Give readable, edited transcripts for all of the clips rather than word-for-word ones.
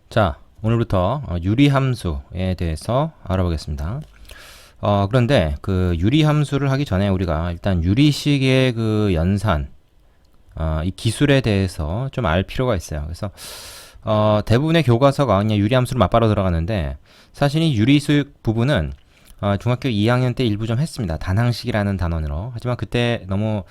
자, 오늘부터 유리함수에 대해서 알아보겠습니다. 그런데 그 유리함수를 하기 전에 우리가 일단 유리식의 그 연산, 이 기술에 대해서 좀 알 필요가 있어요. 그래서 대부분의 교과서가 그냥 유리함수를 맞바로 들어가는데 사실 이 유리수 부분은 중학교 2학년 때 일부 좀 했습니다. 단항식이라는 단원으로. 하지만 그때 너무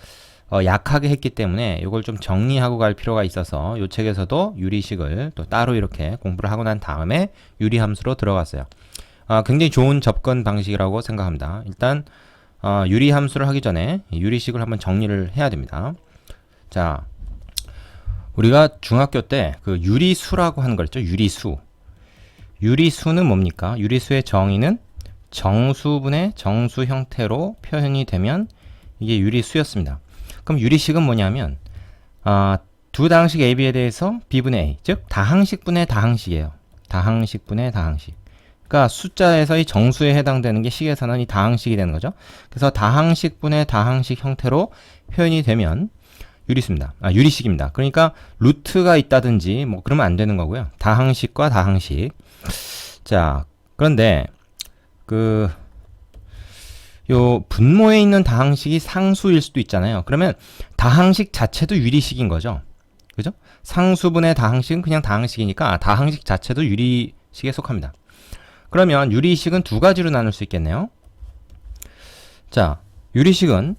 약하게 했기 때문에 이걸 좀 정리하고 갈 필요가 있어서 이 책에서도 유리식을 또 따로 이렇게 공부를 하고 난 다음에 유리함수로 들어갔어요. 굉장히 좋은 접근 방식이라고 생각합니다. 일단 유리함수를 하기 전에 유리식을 한번 정리를 해야 됩니다. 자, 우리가 중학교 때 그 유리수라고 하는 걸 했죠. 유리수. 유리수는 뭡니까? 유리수의 정의는 정수분의 정수 형태로 표현이 되면 이게 유리수였습니다. 그럼 유리식은 뭐냐면 두 다항식 AB에 대해서 B분의 A, 즉 다항식분의 다항식이에요. 다항식분의 다항식. 그러니까 숫자에서 이 정수에 해당되는 게 식에서는 이 다항식이 되는 거죠. 그래서 다항식분의 다항식 형태로 표현이 되면 유리수입니다. 유리식입니다. 그러니까 루트가 있다든지 뭐 그러면 안 되는 거고요. 다항식과 다항식. 자, 그런데 요 분모에 있는 다항식이 상수일 수도 있잖아요. 그러면 다항식 자체도 유리식인 거죠. 그죠? 상수분의 다항식은 그냥 다항식이니까 다항식 자체도 유리식에 속합니다. 그러면 유리식은 두 가지로 나눌 수 있겠네요. 자, 유리식은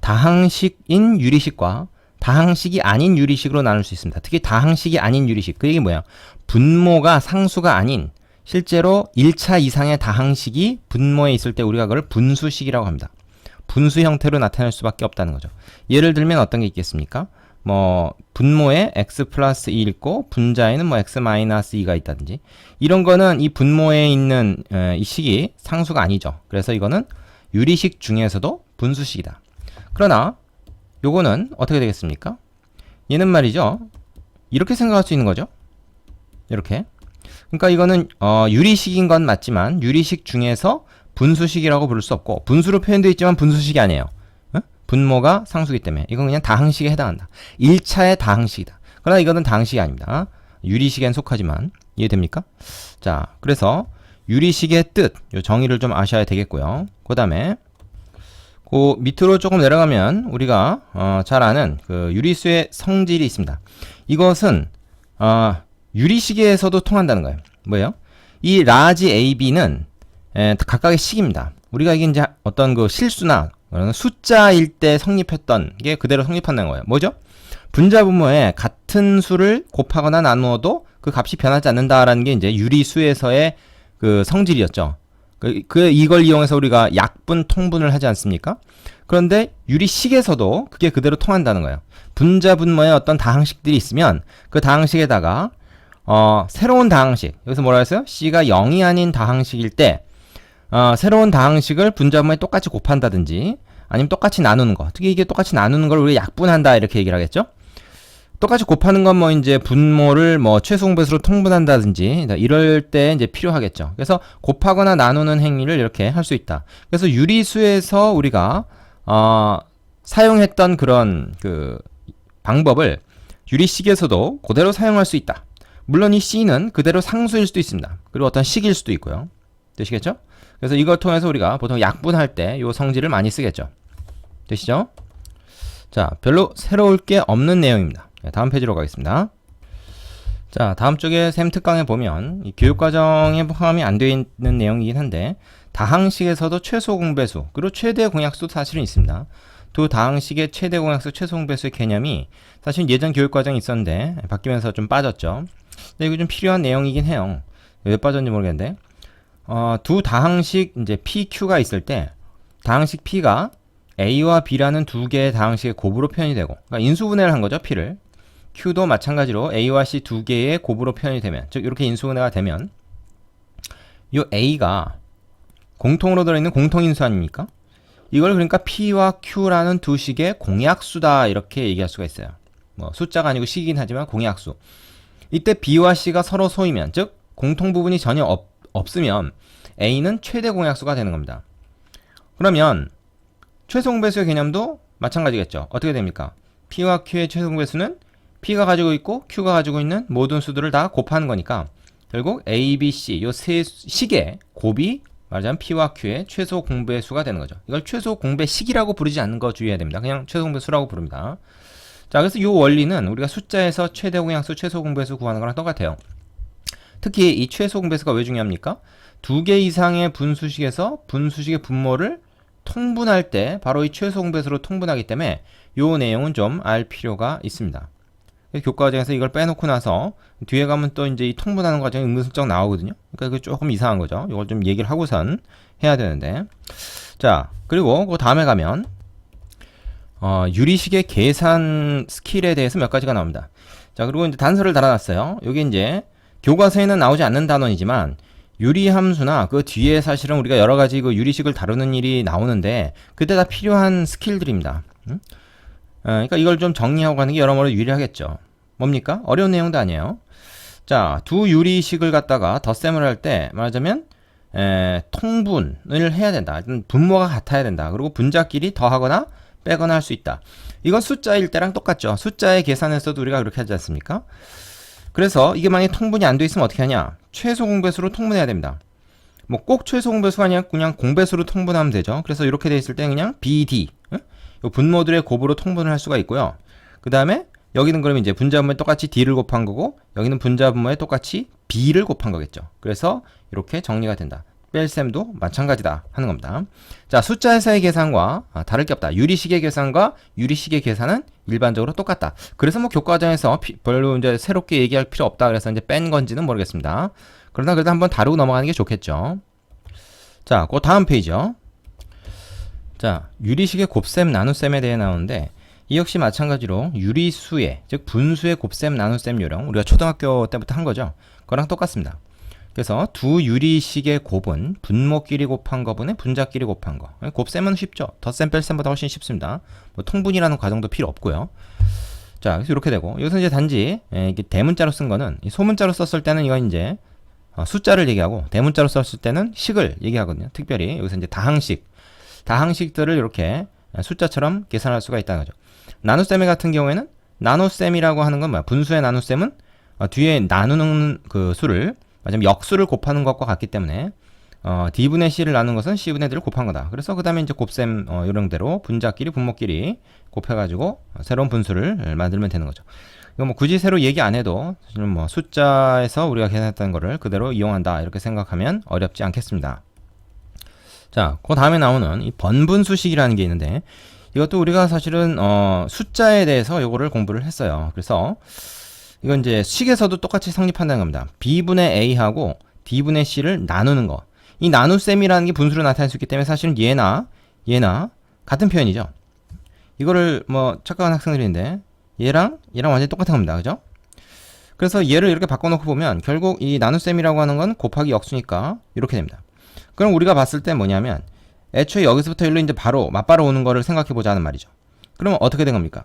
다항식인 유리식과 다항식이 아닌 유리식으로 나눌 수 있습니다. 특히 다항식이 아닌 유리식. 그 얘기 뭐야? 분모가 상수가 아닌 실제로 1차 이상의 다항식이 분모에 있을 때 우리가 그걸 분수식이라고 합니다. 분수 형태로 나타낼 수밖에 없다는 거죠. 예를 들면 어떤 게 있겠습니까? 뭐 분모에 x 플러스 2 있고 분자에는 뭐 x 마이너스 2가 있다든지 이런 거는 이 분모에 있는 이 식이 상수가 아니죠. 그래서 이거는 유리식 중에서도 분수식이다. 그러나 요거는 어떻게 되겠습니까? 얘는 말이죠. 이렇게 생각할 수 있는 거죠. 이렇게. 그러니까 이거는 유리식인 건 맞지만 유리식 중에서 분수식이라고 부를 수 없고 분수로 표현되어 있지만 분수식이 아니에요. 분모가 상수기 때문에 이건 그냥 다항식에 해당한다. 1차의 다항식이다. 그러나 이거는 다항식이 아닙니다. 유리식엔 속하지만 이해됩니까? 자, 그래서 유리식의 뜻, 요 정의를 좀 아셔야 되겠고요. 그 다음에 그 밑으로 조금 내려가면 우리가 잘 아는 그 유리수의 성질이 있습니다. 이것은 유리식에서도 통한다는 거예요. 뭐예요? 이 라지 AB는 각각의 식입니다. 우리가 이게 이제 어떤 그 실수나 숫자일 때 성립했던 게 그대로 성립한다는 거예요. 뭐죠? 분자 분모에 같은 수를 곱하거나 나누어도 그 값이 변하지 않는다라는 게 이제 유리수에서의 그 성질이었죠. 이걸 이용해서 우리가 약분, 통분을 하지 않습니까? 그런데 유리식에서도 그게 그대로 통한다는 거예요. 분자 분모에 어떤 다항식들이 있으면 그 다항식에다가 새로운 다항식, 여기서 뭐라 했어요? C가 0이 아닌 다항식일 때 새로운 다항식을 분자분모에 똑같이 곱한다든지 아니면 똑같이 나누는 거. 특히 이게 똑같이 나누는 걸 우리가 약분한다 이렇게 얘기를 하겠죠? 똑같이 곱하는 건 뭐 이제 분모를 뭐 최소공배수로 통분한다든지 이럴 때 이제 필요하겠죠. 그래서 곱하거나 나누는 행위를 이렇게 할 수 있다. 그래서 유리수에서 우리가 사용했던 그런 그 방법을 유리식에서도 그대로 사용할 수 있다. 물론 이 C는 그대로 상수일 수도 있습니다. 그리고 어떤 식일 수도 있고요. 되시겠죠? 그래서 이걸 통해서 우리가 보통 약분할 때 이 성질을 많이 쓰겠죠. 되시죠? 자, 별로 새로울 게 없는 내용입니다. 다음 페이지로 가겠습니다. 자, 다음 쪽에 샘 특강에 보면 이 교육과정에 포함이 안 되어 있는 내용이긴 한데 다항식에서도 최소 공배수 그리고 최대 공약수도 사실은 있습니다. 두 다항식의 최대 공약수, 최소 공배수의 개념이 사실 예전 교육과정이 있었는데 바뀌면서 좀 빠졌죠. 근데 이거 좀 필요한 내용이긴 해요. 왜 빠졌는지 모르겠는데 두 다항식 이제 PQ가 있을 때 다항식 P가 A와 B라는 두 개의 다항식의 곱으로 표현이 되고 그러니까 인수분해를 한 거죠. P를. Q도 마찬가지로 A와 C 두 개의 곱으로 표현이 되면 즉 이렇게 인수분해가 되면 이 A가 공통으로 들어있는 공통인수 아닙니까? 이걸 그러니까 P와 Q라는 두 식의 공약수다 이렇게 얘기할 수가 있어요. 뭐 숫자가 아니고 식이긴 하지만 공약수. 이때 B와 C가 서로 소이면 즉 공통 부분이 전혀 없으면 A는 최대 공약수가 되는 겁니다. 그러면 최소 공배수의 개념도 마찬가지겠죠. 어떻게 됩니까? P와 Q의 최소 공배수는 P가 가지고 있고 Q가 가지고 있는 모든 수들을 다 곱하는 거니까 결국 A, B, C 요 세 식의 곱이 말하자면 P와 Q의 최소 공배수가 되는 거죠. 이걸 최소 공배식이라고 부르지 않는 거 주의해야 됩니다. 그냥 최소 공배수라고 부릅니다. 자, 그래서 이 원리는 우리가 숫자에서 최대 공약수, 최소 공배수 구하는 거랑 똑같아요. 특히 이 최소 공배수가 왜 중요합니까? 두 개 이상의 분수식에서 분수식의 분모를 통분할 때 바로 이 최소 공배수로 통분하기 때문에 요 내용은 좀 알 필요가 있습니다. 교과 과정에서 이걸 빼놓고 나서 뒤에 가면 또 이제 이 통분하는 과정이 은근슬쩍 나오거든요. 그러니까 그게 조금 이상한 거죠. 이걸 좀 얘기를 하고선 해야 되는데. 자, 그리고 그 다음에 가면 유리식의 계산 스킬에 대해서 몇 가지가 나옵니다. 자, 그리고 이제 단서를 달아놨어요. 여기 이제 교과서에는 나오지 않는 단원이지만 유리함수나 그 뒤에 사실은 우리가 여러 가지 그 유리식을 다루는 일이 나오는데 그때 다 필요한 스킬들입니다. 그러니까 이걸 좀 정리하고 가는 게 여러모로 유리하겠죠. 뭡니까? 어려운 내용도 아니에요. 자, 두 유리식을 갖다가 덧셈을 할 때 말하자면 통분을 해야 된다. 분모가 같아야 된다. 그리고 분자끼리 더하거나 빼거나 할 수 있다. 이건 숫자일 때랑 똑같죠. 숫자의 계산에서도 우리가 그렇게 하지 않습니까? 그래서 이게 만약에 통분이 안 돼 있으면 어떻게 하냐? 최소 공배수로 통분해야 됩니다. 뭐 꼭 최소 공배수가 아니라 그냥 공배수로 통분하면 되죠. 그래서 이렇게 돼 있을 때 그냥 BD 분모들의 곱으로 통분을 할 수가 있고요. 그 다음에 여기는 그러면 이제 분자분모에 똑같이 D를 곱한 거고 여기는 분자분모에 똑같이 B를 곱한 거겠죠. 그래서 이렇게 정리가 된다. 뺄셈도 마찬가지다 하는 겁니다. 자, 숫자에서의 계산과 다를 게 없다. 유리식의 계산과 유리식의 계산은 일반적으로 똑같다. 그래서 뭐 교과과정에서 별로 이제 새롭게 얘기할 필요 없다. 그래서 이제 뺀 건지는 모르겠습니다. 그러나 그래도 한번 다루고 넘어가는 게 좋겠죠. 자, 그 다음 페이지요. 자, 유리식의 곱셈 나눗셈에 대해 나오는데 이 역시 마찬가지로 유리수의 즉 분수의 곱셈 나눗셈 요령 우리가 초등학교 때부터 한 거죠. 그거랑 똑같습니다. 그래서 두 유리식의 곱은 분모끼리 곱한 거분의 분자끼리 곱한 거. 곱셈은 쉽죠. 덧셈 뺄셈보다 훨씬 쉽습니다. 뭐 통분이라는 과정도 필요 없고요. 자, 그래서 이렇게 되고 여기서 이제 단지 이게 대문자로 쓴 거는 소문자로 썼을 때는 이건 이제 숫자를 얘기하고 대문자로 썼을 때는 식을 얘기하거든요. 특별히 여기서 이제 다항식들을 이렇게 숫자처럼 계산할 수가 있다는 거죠. 나눗셈 같은 경우에는 나눗셈이라고 하는 건 뭐야? 분수의 나눗셈은 뒤에 나누는 그 수를 맞으면 역수를 곱하는 것과 같기 때문에 D분의 C를 나눈 것은 C분의 D를 곱한 거다. 그래서 그 다음에 이제 곱셈 요령대로 분자끼리 분모끼리 곱해가지고 새로운 분수를 만들면 되는 거죠. 이거 뭐 굳이 새로 얘기 안 해도 사실은 뭐 숫자에서 우리가 계산했던 거를 그대로 이용한다 이렇게 생각하면 어렵지 않겠습니다. 자, 그 다음에 나오는 이 번분수식이라는 게 있는데 이것도 우리가 사실은 숫자에 대해서 요거를 공부를 했어요. 그래서 이건 이제 식에서도 똑같이 성립한다는 겁니다. B분의 A하고 D분의 C를 나누는 거. 이 나눗셈이라는 게 분수로 나타낼 수 있기 때문에 사실은 얘나 같은 표현이죠. 이거를 뭐 착각한 학생들인데 얘랑 완전히 똑같은 겁니다. 그죠? 그래서 얘를 이렇게 바꿔놓고 보면 결국 이 나눗셈이라고 하는 건 곱하기 역수니까 이렇게 됩니다. 그럼 우리가 봤을 때 뭐냐면 애초에 여기서부터 일로 이제 바로 맞바로 오는 거를 생각해 보자는 말이죠. 그러면 어떻게 된 겁니까?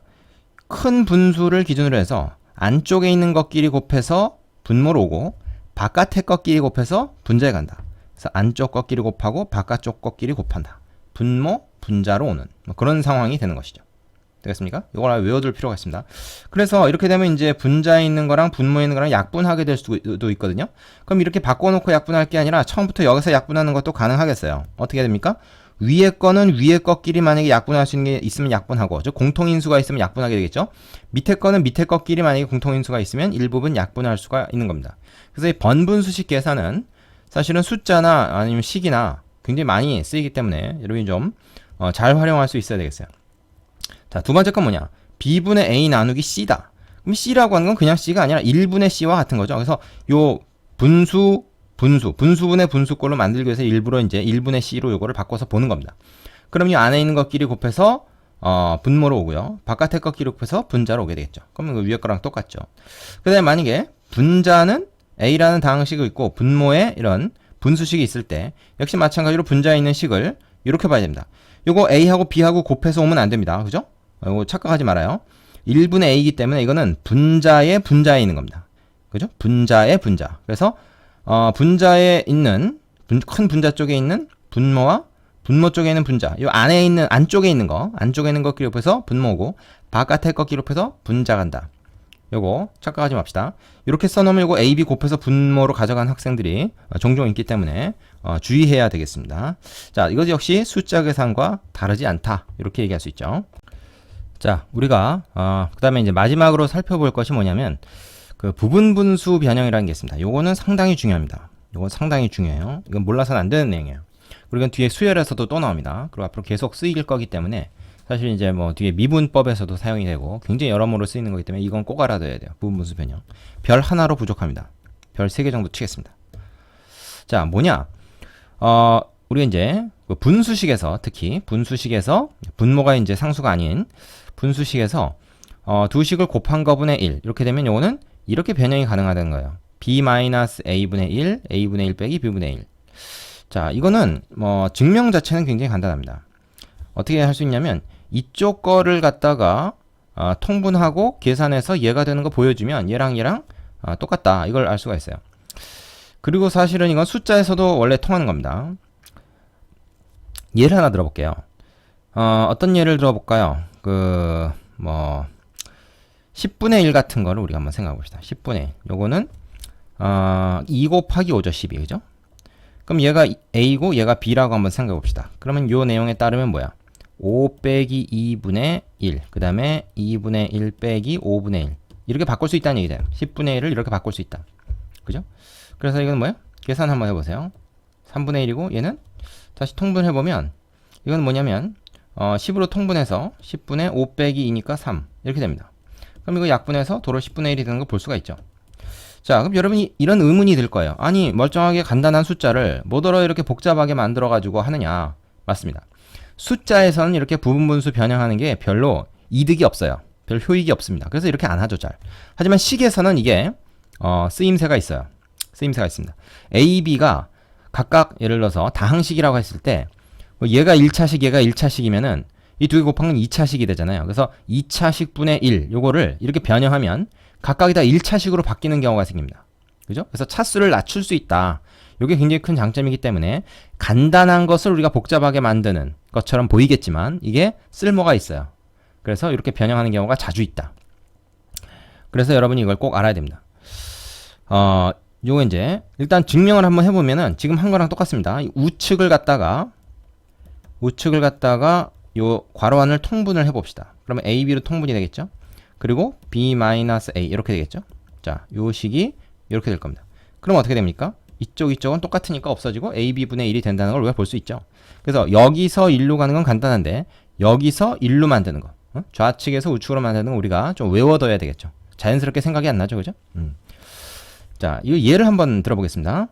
큰 분수를 기준으로 해서 안쪽에 있는 것끼리 곱해서 분모로 오고 바깥의 것끼리 곱해서 분자에 간다. 그래서 안쪽 것끼리 곱하고 바깥쪽 것끼리 곱한다. 분모, 분자로 오는 뭐 그런 상황이 되는 것이죠. 되겠습니까? 이걸 외워둘 필요가 있습니다. 그래서 이렇게 되면 이제 분자에 있는 거랑 분모에 있는 거랑 약분하게 될 수도 있거든요. 그럼 이렇게 바꿔놓고 약분할 게 아니라 처음부터 여기서 약분하는 것도 가능하겠어요. 어떻게 됩니까? 위에 거는 위에 것끼리 만약에 약분할 수 있는 게 있으면 약분하고 즉 공통인수가 있으면 약분하게 되겠죠. 밑에 거는 밑에 것끼리 만약에 공통인수가 있으면 일부분 약분할 수가 있는 겁니다. 그래서 이 번분수식 계산은 사실은 숫자나 아니면 식이나 굉장히 많이 쓰이기 때문에 여러분이 좀 잘 활용할 수 있어야 되겠어요. 자, 두 번째 건 뭐냐? B분의 A 나누기 C다. 그럼 C라고 하는 건 그냥 C가 아니라 1분의 C와 같은 거죠. 그래서 요 분수분의 분수꼴로 만들기 위해서 일부러 이제 1분의 C로 요거를 바꿔서 보는 겁니다. 그럼 이 안에 있는 것끼리 곱해서 분모로 오고요. 바깥의 것끼리 곱해서 분자로 오게 되겠죠. 그러면 그 위에 거랑 똑같죠. 그 다음에 만약에 분자는 A라는 다항식이 있고 분모에 이런 분수식이 있을 때 역시 마찬가지로 분자에 있는 식을 이렇게 봐야 됩니다. 요거 A하고 B하고 곱해서 오면 안 됩니다. 그죠? 이거 착각하지 말아요. 1분의 A이기 때문에 이거는 분자에 있는 겁니다. 그죠? 분자의 분자. 그래서 분자에 있는 큰 분자 쪽에 있는 분모와 분모 쪽에 있는 분자. 요 안에 있는 안쪽에 있는 거 기록해서 분모고 바깥에 거 기록해서 분자 간다. 요거 착각하지 맙시다. 이렇게 써놓으면 이거 A, B 곱해서 분모로 가져간 학생들이 종종 있기 때문에 주의해야 되겠습니다. 자, 이것 역시 숫자 계산과 다르지 않다. 이렇게 얘기할 수 있죠. 자, 우리가 그 다음에 이제 마지막으로 살펴볼 것이 뭐냐면 그 부분 분수 변형이라는 게 있습니다. 요거는 상당히 중요합니다. 요건 상당히 중요해요. 이건 몰라서는 안 되는 내용이에요. 그리고 이건 뒤에 수열에서도 또 나옵니다. 그리고 앞으로 계속 쓰일 거기 때문에 사실 이제 뭐 뒤에 미분법에서도 사용이 되고 굉장히 여러모로 쓰이는 거기 때문에 이건 꼭 알아둬야 돼요. 부분 분수 변형. 별 하나로 부족합니다. 별 3개 정도 치겠습니다. 자, 뭐냐? 우리가 이제 그 분수식에서 특히 분수식에서 분모가 이제 상수가 아닌 분수식에서 두 식을 곱한 거분의 1 이렇게 되면 요거는 이렇게 변형이 가능하다는 거예요. b-a분의 1, a분의 1 빼기 b분의 1. 자, 이거는 뭐 증명 자체는 굉장히 간단합니다. 어떻게 할 수 있냐면 이쪽 거를 갖다가 통분하고 계산해서 얘가 되는 거 보여주면 얘랑 똑같다. 이걸 알 수가 있어요. 그리고 사실은 이건 숫자에서도 원래 통하는 겁니다. 예를 하나 들어볼게요. 어떤 예를 들어볼까요? 10분의 1 같은 거를 우리가 한번 생각해 봅시다. 10분의 1. 요거는 2 곱하기 5죠. 12. 그죠? 그럼 얘가 A고 얘가 B라고 한번 생각해 봅시다. 그러면 요 내용에 따르면 뭐야? 5 빼기 2분의 1. 그 다음에 2분의 1 빼기 5분의 1. 이렇게 바꿀 수 있다는 얘기죠. 10분의 1을 이렇게 바꿀 수 있다. 그죠? 그래서 이건 뭐야? 계산 한번 해보세요. 3분의 1이고 얘는 다시 통분해보면 이건 뭐냐면 10으로 통분해서 10분의 5 빼기 2니까 3 이렇게 됩니다. 그럼 이거 약분해서 도로 10분의 1이 되는 걸 볼 수가 있죠. 자, 그럼 여러분이 이런 의문이 들 거예요. 아니, 멀쩡하게 간단한 숫자를 뭐더러 이렇게 복잡하게 만들어가지고 하느냐. 맞습니다. 숫자에서는 이렇게 부분분수 변형하는 게 별로 이득이 없어요. 별 효익이 없습니다. 그래서 이렇게 안 하죠, 잘. 하지만 식에서는 이게 쓰임새가 있어요. 쓰임새가 있습니다. A, B가 각각 예를 들어서 다항식이라고 했을 때 얘가 1차식, 얘가 1차식이면은 이 두 개 곱한 건 2차식이 되잖아요. 그래서 2차식 분의 1 요거를 이렇게 변형하면 각각이 다 1차식으로 바뀌는 경우가 생깁니다. 그죠? 그래서 차수를 낮출 수 있다. 이게 굉장히 큰 장점이기 때문에 간단한 것을 우리가 복잡하게 만드는 것처럼 보이겠지만 이게 쓸모가 있어요. 그래서 이렇게 변형하는 경우가 자주 있다. 그래서 여러분이 이걸 꼭 알아야 됩니다. 요거 이제 일단 증명을 한번 해보면은 지금 한 거랑 똑같습니다. 우측을 갖다가 요 괄호 안을 통분을 해봅시다. 그러면 A, B로 통분이 되겠죠? 그리고 B-A 이렇게 되겠죠? 자, 요 식이 이렇게 될 겁니다. 그럼 어떻게 됩니까? 이쪽은 똑같으니까 없어지고 A, B분의 1이 된다는 걸 우리가 볼 수 있죠. 그래서 여기서 1로 가는 건 간단한데 여기서 1로 만드는 거 좌측에서 우측으로 만드는 거 우리가 좀 외워둬야 되겠죠. 자연스럽게 생각이 안 나죠. 그죠? 자, 이 예를 한번 들어보겠습니다.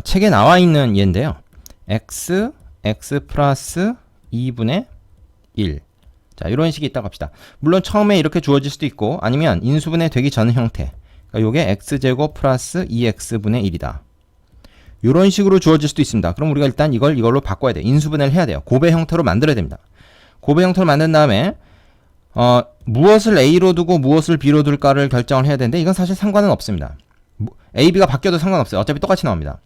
책에 나와 있는 예인데요. x 플러스 2분의 1. 자, 이런 식이 있다고 합시다. 물론 처음에 이렇게 주어질 수도 있고 아니면 인수분해 되기 전 형태. 그러니까 요게 x제곱 플러스 2x분의 1이다. 이런 식으로 주어질 수도 있습니다. 그럼 우리가 일단 이걸로 바꿔야 돼. 인수분해를 해야 돼요. 곱의 형태로 만들어야 됩니다. 곱의 형태로 만든 다음에 무엇을 A로 두고 무엇을 B로 둘까를 결정을 해야 되는데 이건 사실 상관은 없습니다. A, B가 바뀌어도 상관없어요. 어차피 똑같이 나옵니다.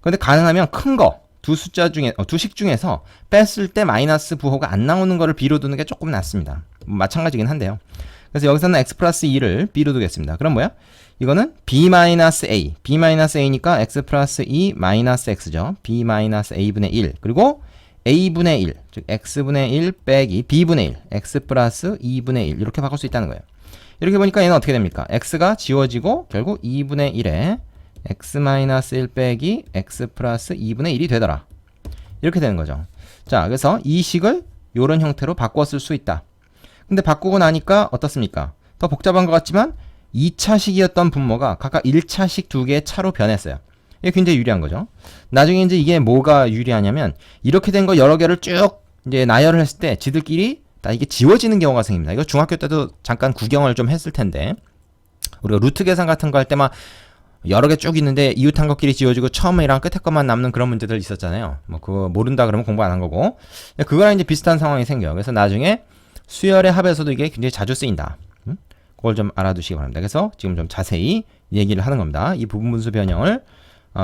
그런데 가능하면 큰 거, 두 식 중에서 뺐을 때 마이너스 부호가 안 나오는 거를 B로 두는 게 조금 낫습니다. 마찬가지긴 한데요. 그래서 여기서는 x 플러스 2를 B로 두겠습니다. 그럼 뭐야? 이거는 B-A. B-A니까 x 플러스 2 마이너스 x죠. B-A분의 1. 그리고 A분의 1, 즉 x분의 1 빼기 B분의 1, x 플러스 2분의 1 이렇게 바꿀 수 있다는 거예요. 이렇게 보니까 얘는 어떻게 됩니까? x가 지워지고 결국 2분의 1에 x-1 빼기 x 플러스 2분의 1이 되더라. 이렇게 되는 거죠. 자, 그래서 이 식을 이런 형태로 바꿨을 수 있다. 근데 바꾸고 나니까 어떻습니까? 더 복잡한 것 같지만 2차식이었던 분모가 각각 1차식 두 개의 차로 변했어요. 이게 굉장히 유리한 거죠. 나중에 이제 이게 뭐가 유리하냐면 이렇게 된 거 여러 개를 쭉 이제 나열을 했을 때 지들끼리 다 이게 지워지는 경우가 생깁니다. 이거 중학교 때도 잠깐 구경을 좀 했을 텐데 우리가 루트 계산 같은 거 할 때만 여러 개 쭉 있는데 이웃한 것끼리 지워지고 처음이랑 끝에 것만 남는 그런 문제들 있었잖아요. 뭐 그거 모른다 그러면 공부 안 한 거고 그거랑 이제 비슷한 상황이 생겨요. 그래서 나중에 수열의 합에서도 이게 굉장히 자주 쓰인다. 그걸 좀 알아두시기 바랍니다. 그래서 지금 좀 자세히 얘기를 하는 겁니다. 이 부분분수 변형을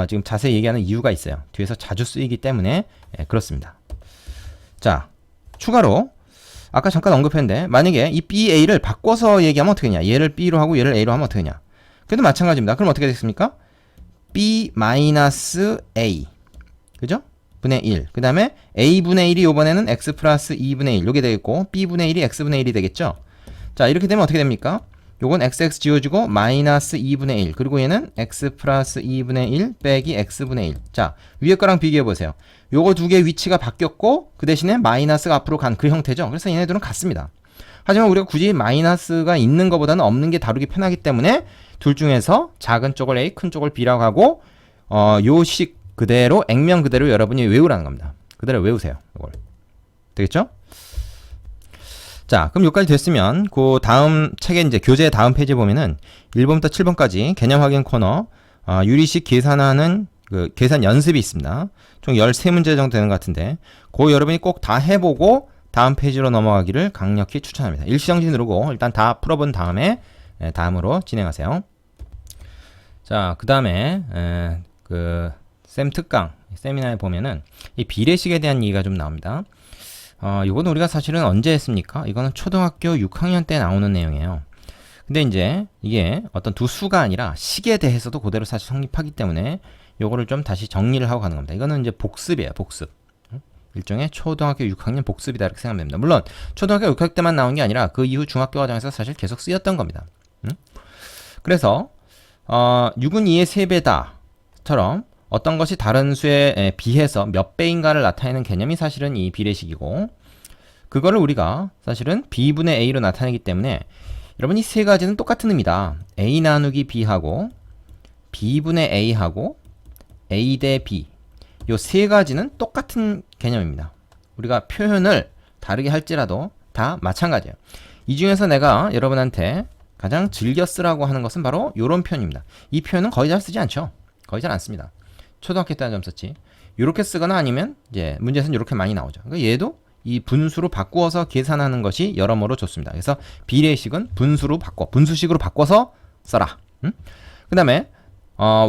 지금 자세히 얘기하는 이유가 있어요. 뒤에서 자주 쓰이기 때문에 그렇습니다. 자, 추가로 아까 잠깐 언급했는데 만약에 이 BA를 바꿔서 얘기하면 어떻게 되냐? 얘를 B로 하고 얘를 A로 하면 어떻게 되냐? 그래도 마찬가지입니다. 그럼 어떻게 됐습니까? B-A 그죠? 분의 1. 그 다음에 A분의 1이 요번에는 X 플러스 2분의 1 요게 되겠고 B분의 1이 X분의 1이 되겠죠? 자 이렇게 되면 어떻게 됩니까? 요건 XX 지워지고 마이너스 2분의 1 그리고 얘는 X 플러스 2분의 1 빼기 X분의 1. 자 위에 거랑 비교해보세요. 요거 두 개의 위치가 바뀌었고 그 대신에 마이너스가 앞으로 간 그 형태죠. 그래서 얘네들은 같습니다. 하지만 우리가 굳이 마이너스가 있는 것보다는 없는 게 다루기 편하기 때문에 둘 중에서 작은 쪽을 A, 큰 쪽을 B라고 하고 요 식 그대로 액면 그대로 여러분이 외우라는 겁니다. 그대로 외우세요. 이걸. 되겠죠? 자, 그럼 여기까지 됐으면 그 다음 책의 이제 교재 다음 페이지에 보면은 1번부터 7번까지 개념 확인 코너 유리식 계산하는 그 계산 연습이 있습니다. 총 13문제 정도 되는 것 같은데 그거 여러분이 꼭 다 해보고 다음 페이지로 넘어가기를 강력히 추천합니다. 일시정지 누르고 일단 다 풀어본 다음에 다음으로 진행하세요. 자, 그 다음에 그 쌤 특강 세미나에 보면은 이 비례식에 대한 얘기가 좀 나옵니다. 이거는 우리가 사실은 언제 했습니까? 이거는 초등학교 6학년 때 나오는 내용이에요. 근데 이제 이게 어떤 두 수가 아니라 식에 대해서도 그대로 사실 성립하기 때문에 요거를 좀 다시 정리를 하고 가는 겁니다. 이거는 이제 복습이에요, 복습. 일종의 초등학교 6학년 복습이다 이렇게 생각하면 됩니다. 물론 초등학교 6학년 때만 나온 게 아니라 그 이후 중학교 과정에서 사실 계속 쓰였던 겁니다. 그래서 6은 2의 3배다처럼 어떤 것이 다른 수에 비해서 몇 배인가를 나타내는 개념이 사실은 이 비례식이고 그거를 우리가 사실은 B분의 A로 나타내기 때문에 여러분 이 세 가지는 똑같은 의미다. A 나누기 B하고 B분의 A하고 A 대 B 요 세 가지는 똑같은 개념입니다. 우리가 표현을 다르게 할지라도 다 마찬가지예요. 이 중에서 내가 여러분한테 가장 즐겨 쓰라고 하는 것은 바로 요런 표현입니다. 이 표현은 거의 잘 쓰지 않죠. 거의 잘 안 씁니다. 초등학교 때는 좀 썼지. 이렇게 쓰거나 아니면 이제 문제에서는 이렇게 많이 나오죠. 그러니까 얘도 이 분수로 바꾸어서 계산하는 것이 여러모로 좋습니다. 그래서 비례식은 분수로 분수식으로 바꿔서 써라. 그 다음에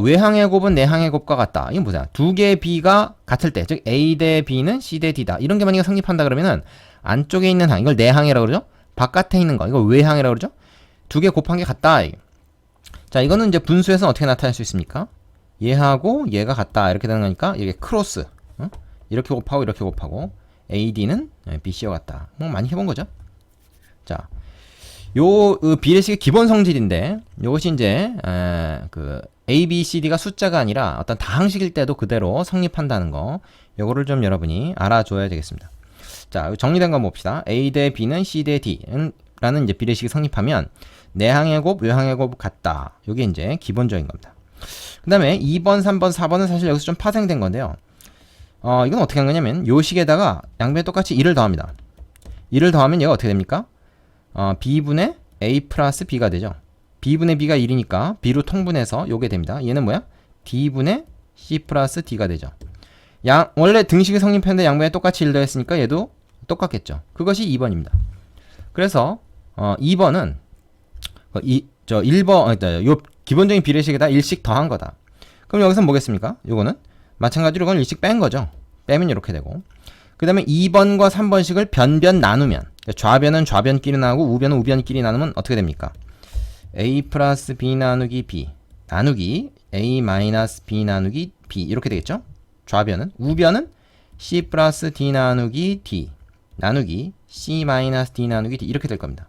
외항의 곱은 내항의 곱과 같다. 이건 뭐냐? 두 개의 B가 같을 때, 즉 A 대 B는 C 대 D다. 이런 게 만약에 성립한다 그러면은 안쪽에 있는 항, 이걸 내항이라고 그러죠? 바깥에 있는 거, 이걸 외항이라고 그러죠? 두 개 곱한 게 같다. 자, 이거는 이제 분수에서는 어떻게 나타낼 수 있습니까? 얘하고 얘가 같다 이렇게 되는 거니까 이게 크로스 이렇게 곱하고 이렇게 곱하고 AD는 BC와 같다. 뭐 많이 해본 거죠. 자, 요 비례식의 기본 성질인데 요것이 이제 그 A, B, C, D가 숫자가 아니라 어떤 다항식일 때도 그대로 성립한다는 거 요거를 좀 여러분이 알아줘야 되겠습니다. 자, 정리된 거 봅시다. A 대 B는 C 대 D라는 이제 비례식이 성립하면 내항의 곱, 외항의 곱 같다. 요게 이제 기본적인 겁니다. 그 다음에 2번, 3번, 4번은 사실 여기서 좀 파생된 건데요. 이건 어떻게 한 거냐면 요 식에다가 양변에 똑같이 1을 더합니다. 1을 더하면 얘가 어떻게 됩니까? B분의 A 플러스 B가 되죠. B분의 B가 1이니까 B로 통분해서 요게 됩니다. 얘는 뭐야? D분의 C 플러스 D가 되죠. 원래 등식이 성립했는데 양변에 똑같이 1 더했으니까 얘도 똑같겠죠. 그것이 2번입니다. 그래서 2번은 1번, 요 기본적인 비례식에다 1씩 더한 거다. 그럼 여기서 뭐겠습니까? 요거는 마찬가지로 이건 1씩 뺀 거죠. 빼면 이렇게 되고. 그 다음에 2번과 3번식을 변변 나누면 좌변은 좌변끼리 나누고 우변은 우변끼리 나누면 어떻게 됩니까? A 플러스 B 나누기 B 나누기 A 마이너스 B 나누기 B 이렇게 되겠죠? 좌변은. 우변은 C 플러스 D 나누기 D 나누기 C 마이너스 D 나누기 D 이렇게 될 겁니다.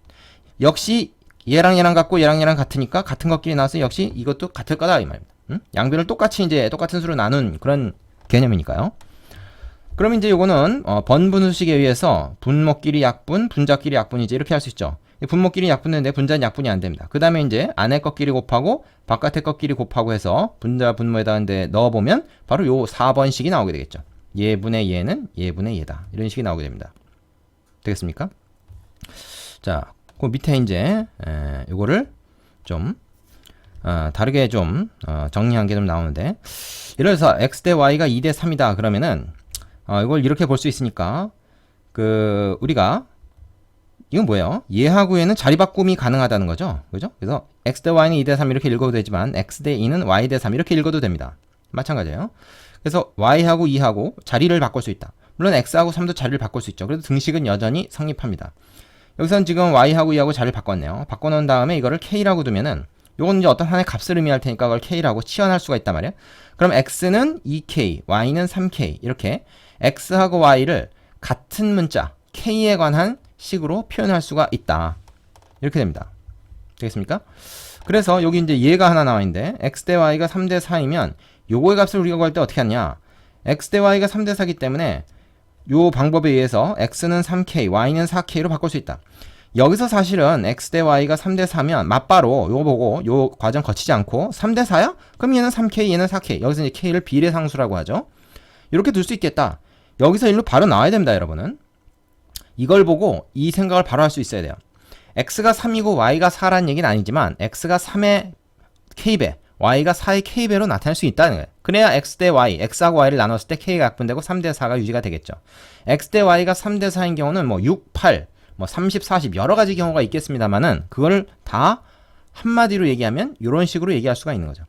역시 얘랑 얘랑 같고 얘랑 얘랑 같으니까 같은 것끼리 나와서 역시 이것도 같을 거다 이 말입니다. 양변을 똑같이 이제 똑같은 수로 나눈 그런 개념이니까요. 그럼 이제 요거는 번분수식에 의해서 분모끼리 약분, 분자끼리 약분이지 이렇게 할 수 있죠. 분모끼리 약분되는데 분자는 약분이 안 됩니다. 그 다음에 이제 안에 것끼리 곱하고 바깥에 것끼리 곱하고 해서 분자 분모에다 이제 넣어보면 바로 요 4번식이 나오게 되겠죠. 얘분의 얘는 얘분의 얘다. 이런 식이 나오게 됩니다. 되겠습니까? 자, 그 밑에 이제 요거를 좀 다르게 좀 정리한 게 좀 나오는데 예를 들어서 x 대 y가 2 대 3이다 그러면은 이걸 이렇게 볼 수 있으니까 그 우리가 이건 뭐예요? 얘하고 얘는 자리 바꿈이 가능하다는 거죠. 그죠? 그래서 x 대 y는 2 대 3 이렇게 읽어도 되지만 x 대 2는 y 대 3 이렇게 읽어도 됩니다. 마찬가지예요. 그래서 y하고 2하고 자리를 바꿀 수 있다. 물론 x하고 3도 자리를 바꿀 수 있죠. 그래도 등식은 여전히 성립합니다. 여기선 지금 y하고 2하고 자리를 바꿨네요. 바꿔놓은 다음에 이거를 k라고 두면은 요건 이제 어떤 하나의 값을 의미할 테니까 그걸 k라고 치환할 수가 있단 말이에요. 그럼 x는 2k, y는 3k 이렇게 x하고 y를 같은 문자 k에 관한 식으로 표현할 수가 있다. 이렇게 됩니다. 되겠습니까? 그래서 여기 이제 얘가 하나 나와 있는데 x 대 y가 3대 4이면 요거의 값을 우리가 구할 때 어떻게 하냐? x 대 y가 3대 4이기 때문에 요 방법에 의해서 x는 3k, y는 4k로 바꿀 수 있다. 여기서 사실은 x 대 y가 3대 4면 맞바로 요거 보고 요 과정 거치지 않고 3대 4야? 그럼 얘는 3k, 얘는 4k. 여기서 이제 k를 비례상수라고 하죠. 이렇게 둘 수 있겠다. 여기서 일로 바로 나와야 됩니다, 여러분은. 이걸 보고 이 생각을 바로 할 수 있어야 돼요. x가 3이고 y가 4라는 얘기는 아니지만 x가 3의 k배, y가 4의 k배로 나타날 수 있다는 거예요. 그래야 x 대 y, x하고 y를 나눴을 때 k가 약분되고 3대 4가 유지가 되겠죠. x 대 y가 3대 4인 경우는 뭐 6, 8, 뭐 30, 40 여러 가지 경우가 있겠습니다만은 그걸 다 한마디로 얘기하면 이런 식으로 얘기할 수가 있는 거죠.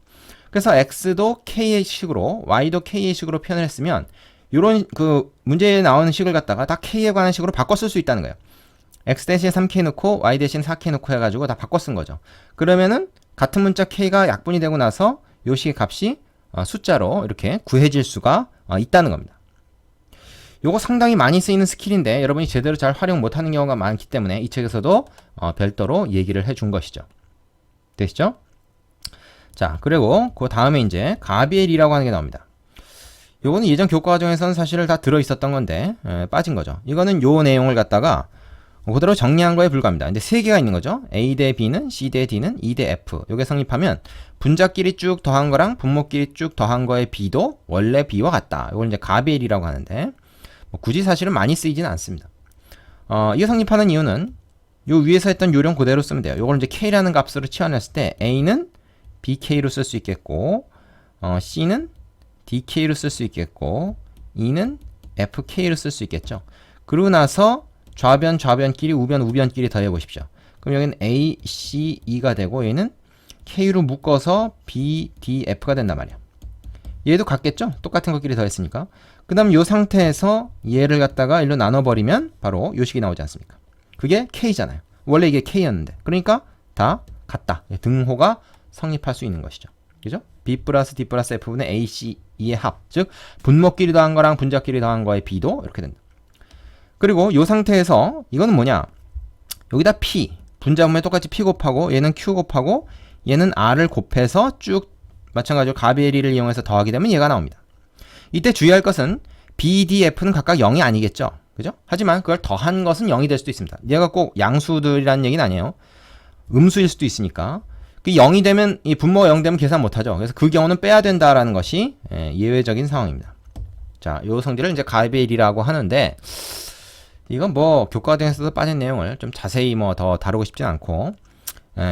그래서 x도 k의 식으로 y도 k의 식으로 표현을 했으면 이런 그 문제에 나오는 식을 갖다가 다 k에 관한 식으로 바꿔 쓸 수 있다는 거예요. x 대신 3k 넣고 y 대신 4k 넣고 해가지고 다 바꿔 쓴 거죠. 그러면은 같은 문자 k가 약분이 되고 나서 요 식의 값이 숫자로 이렇게 구해질 수가 있다는 겁니다. 요거 상당히 많이 쓰이는 스킬인데 여러분이 제대로 잘 활용 못하는 경우가 많기 때문에 이 책에서도 별도로 얘기를 해준 것이죠. 되시죠? 자, 그리고 그 다음에 이제 가비엘이라고 하는 게 나옵니다. 요거는 예전 교과 과정에서는 사실 다 들어있었던 건데 빠진 거죠. 이거는 요 내용을 갖다가 그대로 정리한 거에 불과합니다. 근데 세 개가 있는 거죠. A 대 B는 C 대 D는 E 대 F. 요게 성립하면 분자끼리 쭉 더한 거랑 분모끼리 쭉 더한 거의 B도 원래 B와 같다. 요걸 이제 가비엘이라고 하는데 뭐 굳이 사실은 많이 쓰이지는 않습니다. 이게 성립하는 이유는 요 위에서 했던 요령 그대로 쓰면 돼요. 요걸 이제 K라는 값으로 치환했을 때 A는 BK로 쓸 수 있겠고 C는 DK로 쓸 수 있겠고 E는 FK로 쓸 수 있겠죠. 그러고 나서 좌변끼리 우변끼리 더해 보십시오. 그럼 여기는 A, C, E가 되고 얘는 K로 묶어서 B, D, F가 된단 말이야. 얘도 같겠죠? 똑같은 것끼리 더했으니까. 그 다음 요 상태에서 얘를 갖다가 일로 나눠버리면 바로 요 식이 나오지 않습니까? 그게 K잖아요. 원래 이게 K였는데. 그러니까 다 같다. 등호가 성립할 수 있는 것이죠. 그죠? B 플러스 D 플러스 F분의 A, C, E의 합. 즉 분모끼리 더한 거랑 분자끼리 더한 거의 B도 이렇게 된다. 그리고 이 상태에서 이거는 뭐냐? 여기다 P 분자 보면 똑같이 P 곱하고 얘는 Q 곱하고 얘는 R을 곱해서 쭉 마찬가지로 가비엘이를 이용해서 더하게 되면 얘가 나옵니다. 이때 주의할 것은 B, D, F는 각각 0이 아니겠죠? 그죠? 하지만 그걸 더한 것은 0이 될 수도 있습니다. 얘가 꼭 양수들이라는 얘기는 아니에요. 음수일 수도 있으니까. 그 0이 되면 이 분모가 0 되면 계산 못하죠. 그래서 그 경우는 빼야 된다라는 것이 예외적인 상황입니다. 자, 요 성질을 이제 가비엘이라고 하는데 이건 뭐 교과과정에서도 빠진 내용을 좀 자세히 뭐 더 다루고 싶진 않고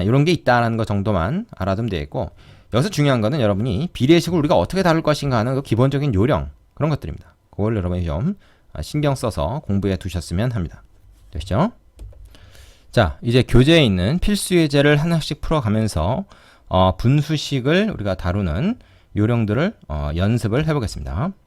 이런 게 있다라는 것 정도만 알아두면 되겠고 여기서 중요한 거는 여러분이 비례식을 우리가 어떻게 다룰 것인가 하는 그 기본적인 요령 그런 것들입니다. 그걸 여러분이 좀 신경 써서 공부해 두셨으면 합니다. 되시죠? 자, 이제 교재에 있는 필수 예제를 하나씩 풀어가면서 분수식을 우리가 다루는 요령들을 연습을 해보겠습니다.